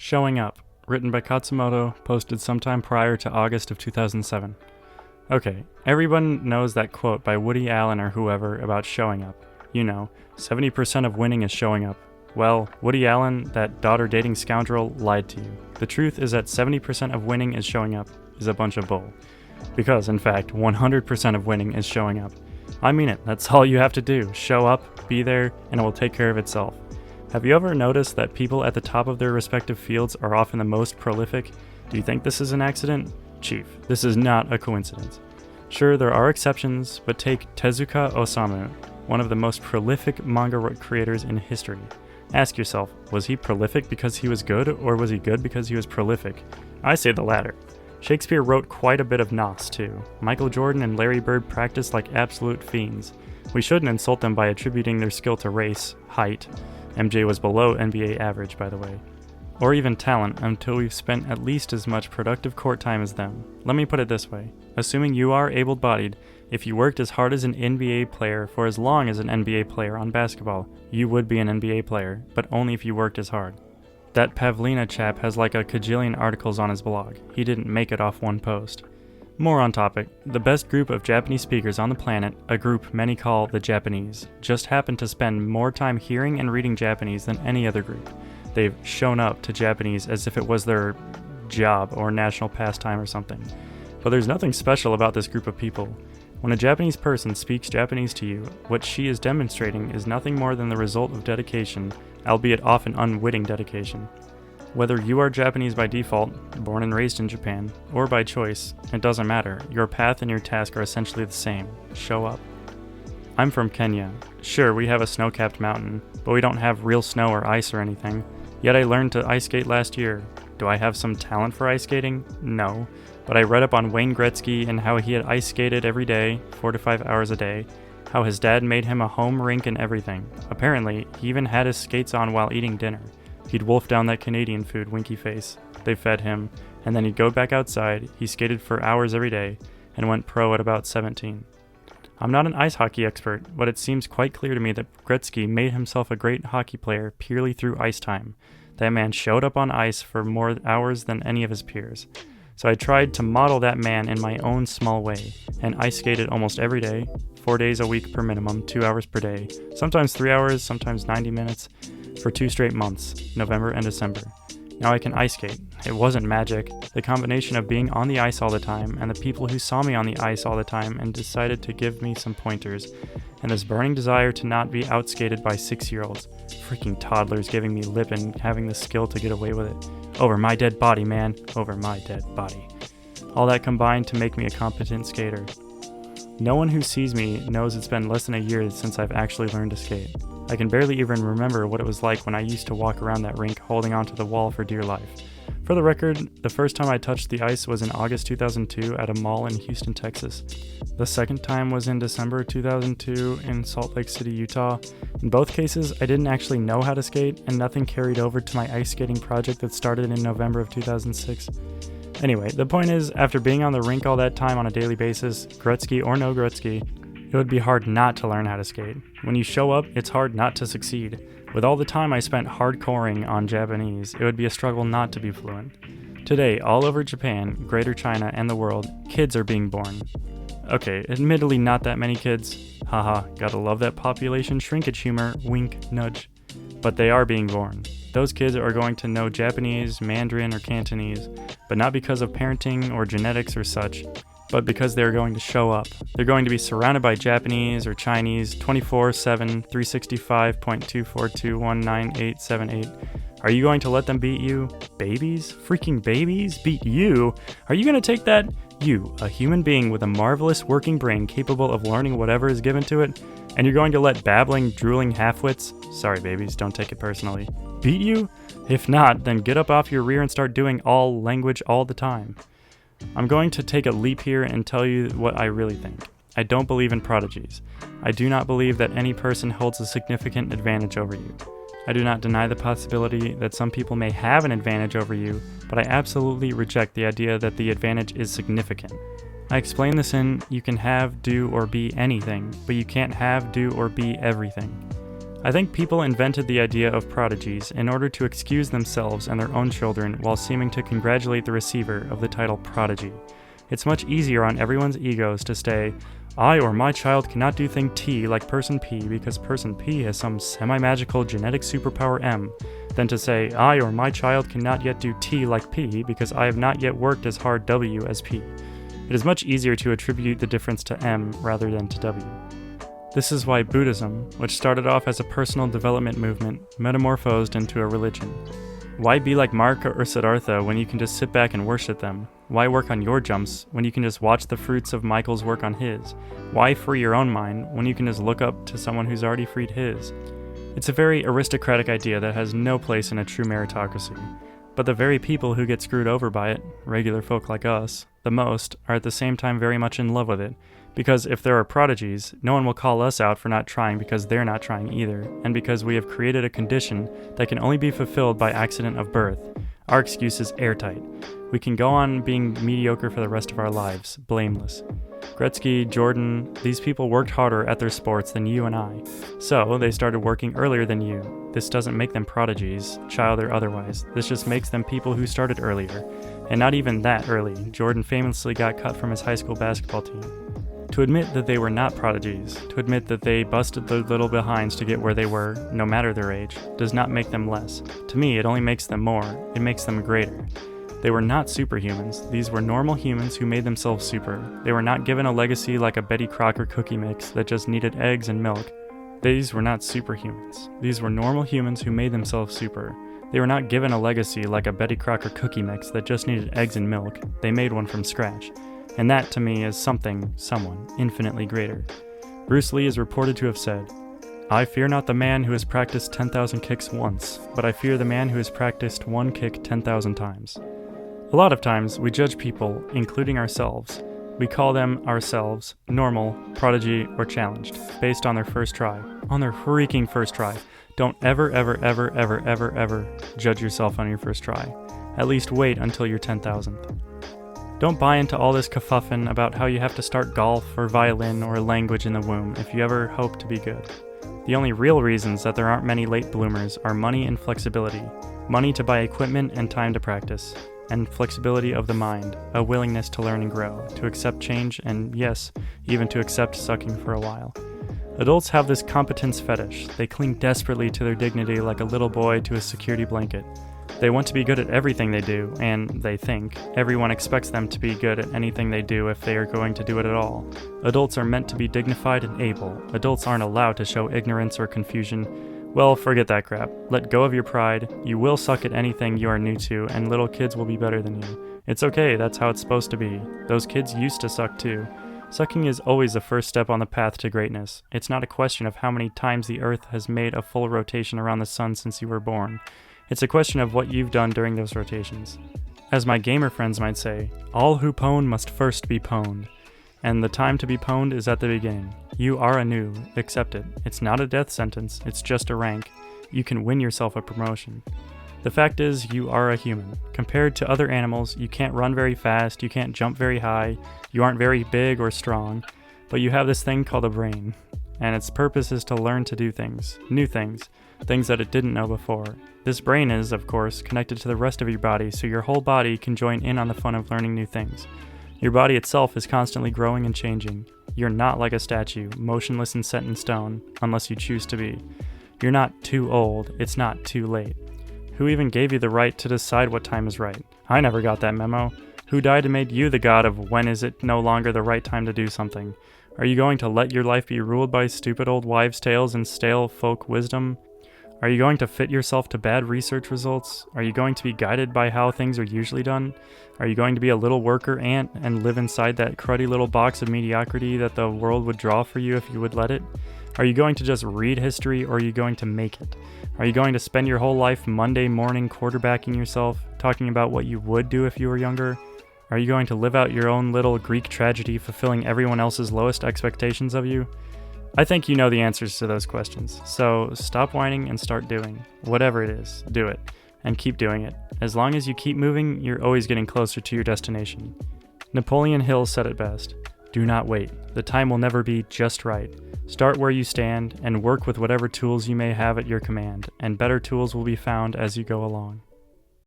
Showing Up, written by Khatzumoto, posted sometime prior to August of 2007. Okay, everyone knows that quote by Woody Allen or whoever about showing up. You know, 70% of winning is showing up. Well, Woody Allen, that daughter-dating scoundrel, lied to you. The truth is that 70% of winning is showing up is a bunch of bull. Because, in fact, 100% of winning is showing up. I mean it, that's all you have to do. Show up, be there, and it will take care of itself. Have you ever noticed that people at the top of their respective fields are often the most prolific? Do you think this is an accident? Chief, this is not a coincidence. Sure, there are exceptions, but take Tezuka Osamu, one of the most prolific manga creators in history. Ask yourself, was he prolific because he was good, or was he good because he was prolific? I say the latter. Shakespeare wrote quite a bit of nos, too. Michael Jordan and Larry Bird practiced like absolute fiends. We shouldn't insult them by attributing their skill to race, height. MJ was below NBA average, by the way. Or even talent, until we've spent at least as much productive court time as them. Let me put it this way. Assuming you are able-bodied, if you worked as hard as an NBA player for as long as an NBA player on basketball, you would be an NBA player, but only if you worked as hard. That Pavlina chap has like a cajillion articles on his blog. He didn't make it off one post. More on topic, the best group of Japanese speakers on the planet, a group many call the Japanese, just happen to spend more time hearing and reading Japanese than any other group. They've shown up to Japanese as if it was their job or national pastime or something. But there's nothing special about this group of people. When a Japanese person speaks Japanese to you, what she is demonstrating is nothing more than the result of dedication, albeit often unwitting dedication. Whether you are Japanese by default, born and raised in Japan, or by choice, it doesn't matter. Your path and your task are essentially the same. Show up. I'm from Kenya. Sure, we have a snow-capped mountain, but we don't have real snow or ice or anything. Yet I learned to ice skate last year. Do I have some talent for ice skating? No. But I read up on Wayne Gretzky and how he had ice skated every day, 4 to 5 hours a day, how his dad made him a home rink and everything. Apparently, he even had his skates on while eating dinner. He'd wolf down that Canadian food, winky face. They fed him, and then he'd go back outside. He skated for hours every day, and went pro at about 17. I'm not an ice hockey expert, but it seems quite clear to me that Gretzky made himself a great hockey player purely through ice time. That man showed up on ice for more hours than any of his peers. So I tried to model that man in my own small way, and ice skated almost every day, 4 days a week per minimum, 2 hours per day, sometimes 3 hours, sometimes 90 minutes, for 2 straight months, November and December. Now I can ice skate. It wasn't magic. The combination of being on the ice all the time and the people who saw me on the ice all the time and decided to give me some pointers, and this burning desire to not be outskated by 6-year-olds, freaking toddlers giving me lip and having the skill to get away with it. Over my dead body, man. Over my dead body. All that combined to make me a competent skater. No one who sees me knows it's been less than a year since I've actually learned to skate. I can barely even remember what it was like when I used to walk around that rink holding onto the wall for dear life. For the record, the first time I touched the ice was in August 2002 at a mall in Houston, Texas. The second time was in December 2002 in Salt Lake City, Utah. In both cases, I didn't actually know how to skate, and nothing carried over to my ice skating project that started in November of 2006. Anyway, the point is, after being on the rink all that time on a daily basis, Gretzky or no Gretzky, it would be hard not to learn how to skate. When you show up, it's hard not to succeed. With all the time I spent hardcoring on Japanese, it would be a struggle not to be fluent. Today, all over Japan, Greater China, and the world, kids are being born. Okay, admittedly not that many kids. Haha, gotta love that population shrinkage humor, wink, nudge. But they are being born. Those kids are going to know Japanese, Mandarin, or Cantonese, but not because of parenting or genetics or such, but because they're going to show up. They're going to be surrounded by Japanese or Chinese 24/7, 365.242198878. Are you going to let them beat you? Babies? Freaking babies? Beat you? Are you going to take that? You, a human being with a marvelous working brain capable of learning whatever is given to it, and you're going to let babbling, drooling halfwits, sorry babies, don't take it personally, beat you? If not, then get up off your rear and start doing all language all the time. I'm going to take a leap here and tell you what I really think. I don't believe in prodigies. I do not believe that any person holds a significant advantage over you. I do not deny the possibility that some people may have an advantage over you, but I absolutely reject the idea that the advantage is significant. I explain this in you can have, do, or be anything, but you can't have, do, or be everything. I think people invented the idea of prodigies in order to excuse themselves and their own children while seeming to congratulate the receiver of the title prodigy. It's much easier on everyone's egos to say, I or my child cannot do thing T like person P because person P has some semi-magical genetic superpower M, than to say, I or my child cannot yet do T like P because I have not yet worked as hard W as P. It is much easier to attribute the difference to M rather than to W. This is why Buddhism, which started off as a personal development movement, metamorphosed into a religion. Why be like Mark or Siddhartha when you can just sit back and worship them? Why work on your jumps when you can just watch the fruits of Michael's work on his? Why free your own mind when you can just look up to someone who's already freed his? It's a very aristocratic idea that has no place in a true meritocracy. But the very people who get screwed over by it, regular folk like us, the most, are at the same time very much in love with it. Because if there are prodigies, no one will call us out for not trying because they're not trying either, and because we have created a condition that can only be fulfilled by accident of birth. Our excuse is airtight. We can go on being mediocre for the rest of our lives, blameless. Gretzky, Jordan, these people worked harder at their sports than you and I. So, they started working earlier than you. This doesn't make them prodigies, child or otherwise. This just makes them people who started earlier. And not even that early. Jordan famously got cut from his high school basketball team. To admit that they were not prodigies, to admit that they busted their little behinds to get where they were, no matter their age, does not make them less. To me, it only makes them more. It makes them greater. They were not superhumans. These were normal humans who made themselves super. They were not given a legacy like a Betty Crocker cookie mix that just needed eggs and milk. These were not superhumans. These were normal humans who made themselves super. They were not given a legacy like a Betty Crocker cookie mix that just needed eggs and milk. They made one from scratch. And that, to me, is someone, infinitely greater. Bruce Lee is reported to have said, I fear not the man who has practiced 10,000 kicks once, but I fear the man who has practiced one kick 10,000 times. A lot of times, we judge people, including ourselves. We call them, ourselves, normal, prodigy, or challenged, based on their first try. On their freaking first try. Don't ever judge yourself on your first try. At least wait until your 10,000th. Don't buy into all this kerfuffle about how you have to start golf or violin or language in the womb if you ever hope to be good. The only real reasons that there aren't many late bloomers are money and flexibility. Money to buy equipment and time to practice. And flexibility of the mind, a willingness to learn and grow, to accept change, and yes, even to accept sucking for a while. Adults have this competence fetish. They cling desperately to their dignity like a little boy to a security blanket. They want to be good at everything they do, and they think everyone expects them to be good at anything they do if they are going to do it at all. Adults are meant to be dignified and able. Adults aren't allowed to show ignorance or confusion. Well, forget that crap. Let go of your pride. You will suck at anything you are new to, and little kids will be better than you. It's okay, that's how it's supposed to be. Those kids used to suck too. Sucking is always the first step on the path to greatness. It's not a question of how many times the Earth has made a full rotation around the sun since you were born. It's a question of what you've done during those rotations. As my gamer friends might say, all who pwn must first be pwned. And the time to be pwned is at the beginning. You are a noob. Accept it. It's not a death sentence, it's just a rank. You can win yourself a promotion. The fact is, you are a human. Compared to other animals, you can't run very fast, you can't jump very high, you aren't very big or strong, but you have this thing called a brain. And its purpose is to learn to do things, new things that it didn't know before. This brain is, of course, connected to the rest of your body, so your whole body can join in on the fun of learning new things. Your body itself is constantly growing and changing. You're not like a statue, motionless and set in stone, unless you choose to be. You're not too old, it's not too late. Who even gave you the right to decide what time is right? I never got that memo. Who died and made you the god of when is it no longer the right time to do something? Are you going to let your life be ruled by stupid old wives' tales and stale folk wisdom? Are you going to fit yourself to bad research results? Are you going to be guided by how things are usually done? Are you going to be a little worker ant and live inside that cruddy little box of mediocrity that the world would draw for you if you would let it? Are you going to just read history, or are you going to make it? Are you going to spend your whole life Monday morning quarterbacking yourself, talking about what you would do if you were younger? Are you going to live out your own little Greek tragedy, fulfilling everyone else's lowest expectations of you? I think you know the answers to those questions, so stop whining and start doing. Whatever it is, do it, and keep doing it. As long as you keep moving, you're always getting closer to your destination. Napoleon Hill said it best, "Do not wait. The time will never be just right. Start where you stand and work with whatever tools you may have at your command, and better tools will be found as you go along.